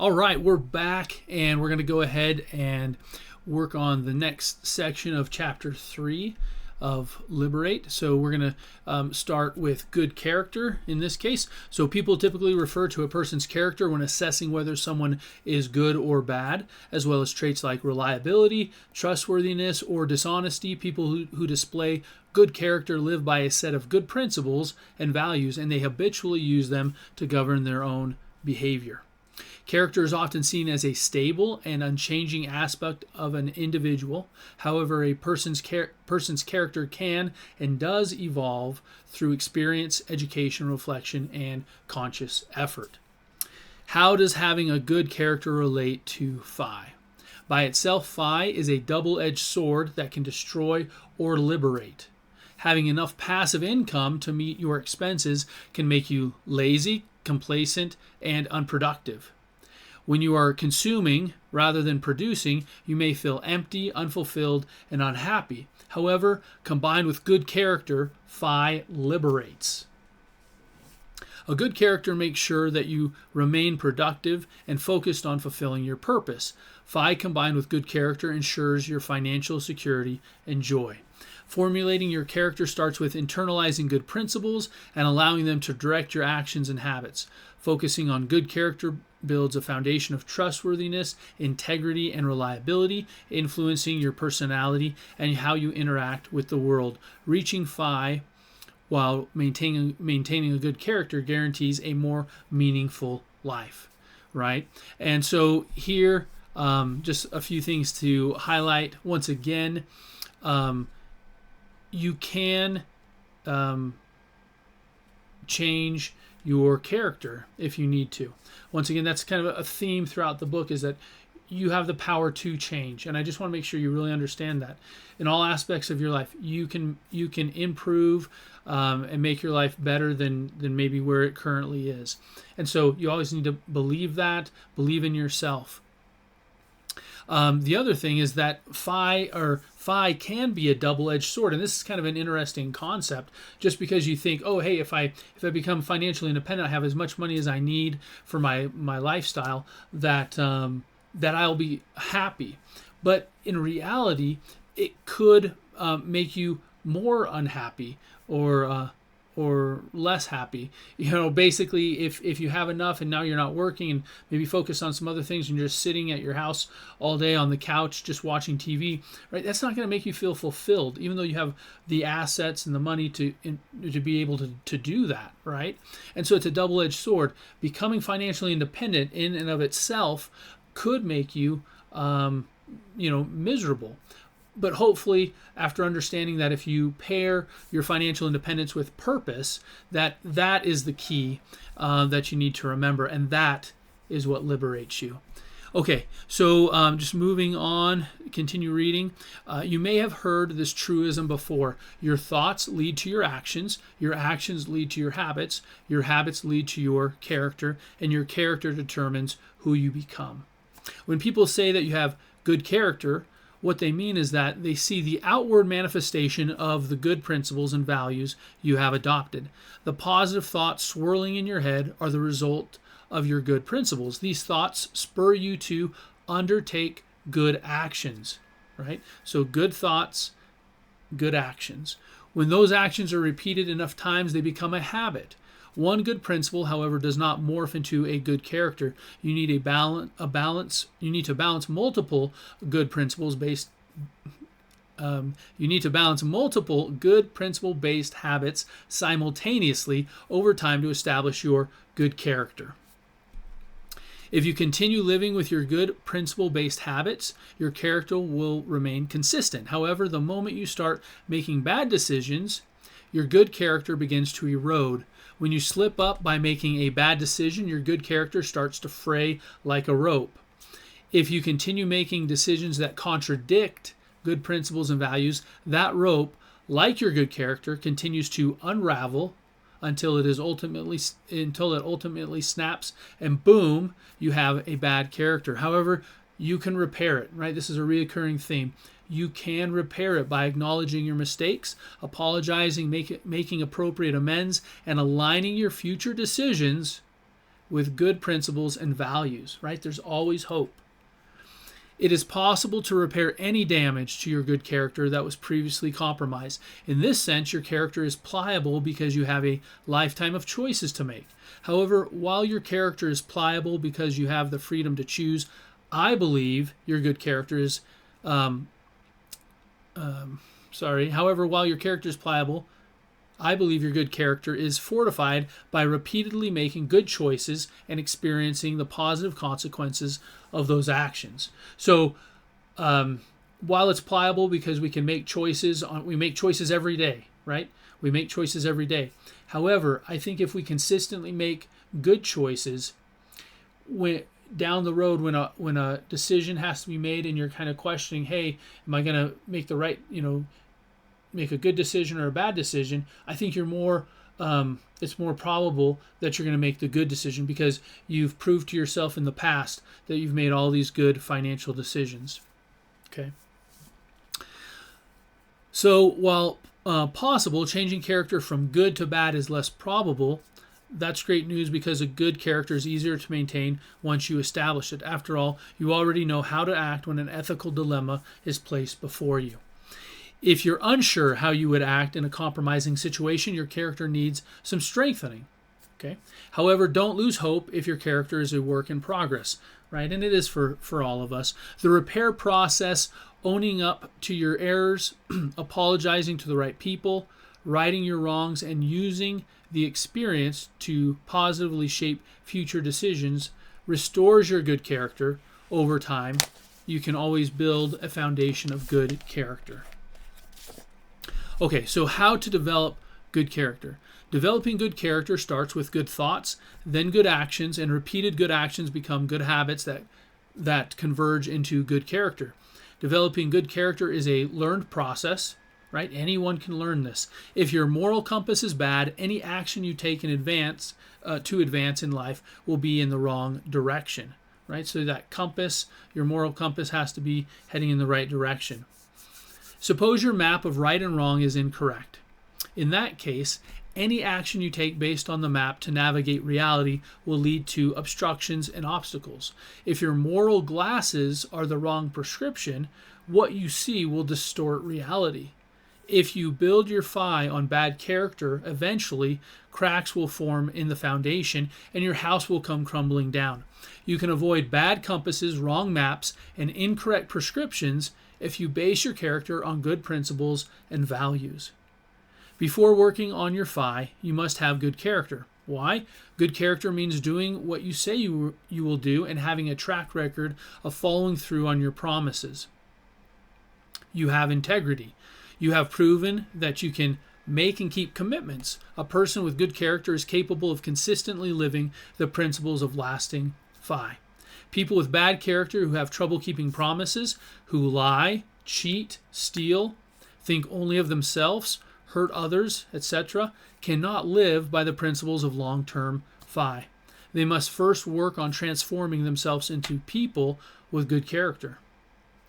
All right, we're back, and we're going to go ahead and work on the next section of chapter 3 of Liberate. So we're going to start with good character in this case. So people typically refer to a person's character when assessing whether someone is good or bad, as well as traits like reliability, trustworthiness, or dishonesty. People who display good character live by a set of good principles and values, and they habitually use them to govern their own behavior. Character is often seen as a stable and unchanging aspect of an individual. However, a person's character can and does evolve through experience, education, reflection, and conscious effort. How does having a good character relate to phi? By itself, phi is a double-edged sword that can destroy or liberate. Having enough passive income to meet your expenses can make you lazy, complacent, and unproductive. When you are consuming rather than producing, you may feel empty, unfulfilled, and unhappy. However, combined with good character, phi liberates. A good character makes sure that you remain productive and focused on fulfilling your purpose. Phi combined with good character ensures your financial security and joy. Formulating your character starts with internalizing good principles and allowing them to direct your actions and habits. Focusing on good character builds a foundation of trustworthiness, integrity, and reliability, influencing your personality and how you interact with the world. Reaching phi while maintaining a good character guarantees a more meaningful life, right? And so here, just a few things to highlight. Once again, you can change your character if you need to. Once again, that's kind of a theme throughout the book, is that you have the power to change, and I just want to make sure you really understand that in all aspects of your life you can improve and make your life better than maybe where it currently is. And so you always need to believe in yourself. The other thing is that phi can be a double-edged sword, and this is kind of an interesting concept. Just because you think, oh, hey, if I become financially independent, I have as much money as I need for my lifestyle, that I'll be happy. But in reality, it could make you more unhappy or less happy. Basically, if you have enough and now you're not working and maybe focus on some other things and you're just sitting at your house all day on the couch just watching TV, right? That's not going to make you feel fulfilled, even though you have the assets and the money to be able to do that, right? And so it's a double-edged sword. Becoming financially independent in and of itself could make you miserable. But hopefully, after understanding that if you pair your financial independence with purpose, that is the key that you need to remember, and that is what liberates you. Okay, so just moving on, continue reading. You may have heard this truism before. Your thoughts lead to your actions lead to your habits lead to your character, and your character determines who you become. When people say that you have good character, what they mean is that they see the outward manifestation of the good principles and values you have adopted. The positive thoughts swirling in your head are the result of your good principles. These thoughts spur you to undertake good actions, right? So good thoughts, good actions. When those actions are repeated enough times, they become a habit. One good principle, however, does not morph into a good character. You need a balance. You need to balance multiple good principles-based. You need to balance multiple good principle-based habits simultaneously over time to establish your good character. If you continue living with your good principle-based habits, your character will remain consistent. However, the moment you start making bad decisions, your good character begins to erode. When you slip up by making a bad decision, your good character starts to fray like a rope. If you continue making decisions that contradict good principles and values, that rope, like your good character, continues to unravel until it ultimately snaps, and boom, you have a bad character. However, you can repair it, right? This is a recurring theme. You can repair it by acknowledging your mistakes, apologizing, making appropriate amends, and aligning your future decisions with good principles and values, right? There's always hope. It is possible to repair any damage to your good character that was previously compromised. In this sense, your character is pliable because you have a lifetime of choices to make. However, while your character is pliable because you have the freedom to choose, I believe your good character is, however, while your character is pliable, I believe your good character is fortified by repeatedly making good choices and experiencing the positive consequences of those actions. So, while it's pliable because we can make choices, we make choices every day, right? We make choices every day. However, I think if we consistently make good choices, down the road when a decision has to be made and you're kind of questioning, hey, am I going to make the right, make a good decision or a bad decision, I think you're more it's more probable that you're going to make the good decision because you've proved to yourself in the past that you've made all these good financial decisions. Okay. So while possible, changing character from good to bad is less probable. That's great news because a good character is easier to maintain once you establish it. After all, you already know how to act when an ethical dilemma is placed before you. If you're unsure how you would act in a compromising situation, your character needs some strengthening. Okay. However, don't lose hope if your character is a work in progress, right? And it is for all of us. The repair process, owning up to your errors, apologizing to the right people, righting your wrongs, and using the experience to positively shape future decisions restores your good character over time. You can always build a foundation of good character. Okay, so how to develop good character. Developing good character starts with good thoughts, then good actions, and repeated good actions become good habits that converge into good character. Developing good character is a learned process, right? Anyone can learn this. If your moral compass is bad, any action you take in advance to advance in life will be in the wrong direction, right? So that compass, your moral compass, has to be heading in the right direction. Suppose your map of right and wrong is incorrect. In that case, any action you take based on the map to navigate reality will lead to obstructions and obstacles. If your moral glasses are the wrong prescription, what you see will distort reality. If you build your FI on bad character, eventually cracks will form in the foundation and your house will come crumbling down. You can avoid bad compasses, wrong maps, and incorrect prescriptions if you base your character on good principles and values. Before working on your FI, you must have good character. Why? Good character means doing what you say you will do and having a track record of following through on your promises. You have integrity. You have proven that you can make and keep commitments. A person with good character is capable of consistently living the principles of lasting FI. People with bad character who have trouble keeping promises, who lie, cheat, steal, think only of themselves, hurt others, etc., cannot live by the principles of long-term FI. They must first work on transforming themselves into people with good character.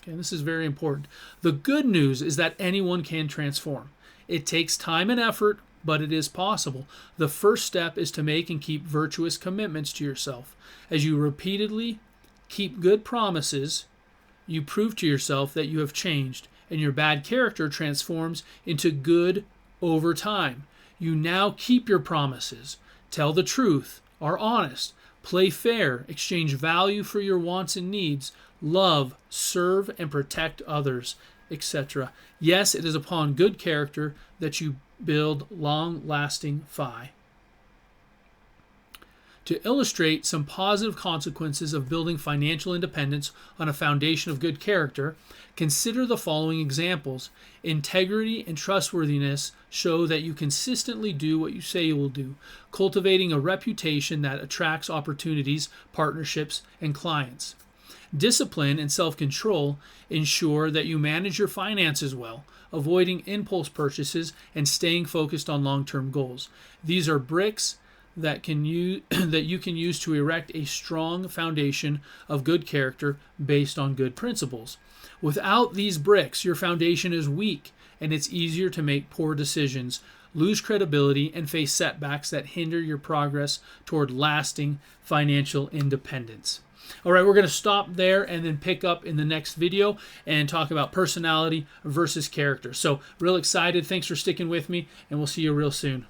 Okay, this is very important. The good news is that anyone can transform. It takes time and effort, but it is possible. The first step is to make and keep virtuous commitments to yourself. As you repeatedly keep good promises, you prove to yourself that you have changed, and your bad character transforms into good over time. You now keep your promises, tell the truth, are honest, play fair, exchange value for your wants and needs, love, serve, and protect others, etc. Yes, it is upon good character that you build long-lasting FI. To illustrate some positive consequences of building financial independence on a foundation of good character, consider the following examples. Integrity and trustworthiness show that you consistently do what you say you will do, cultivating a reputation that attracts opportunities, partnerships, and clients. Discipline and self-control ensure that you manage your finances well, avoiding impulse purchases and staying focused on long-term goals. These are bricks that you can use to erect a strong foundation of good character based on good principles. Without these bricks, your foundation is weak and it's easier to make poor decisions lose credibility, and face setbacks that hinder your progress toward lasting financial independence. All right, we're going to stop there and then pick up in the next video and talk about personality versus character. So real excited. Thanks for sticking with me, and we'll see you real soon.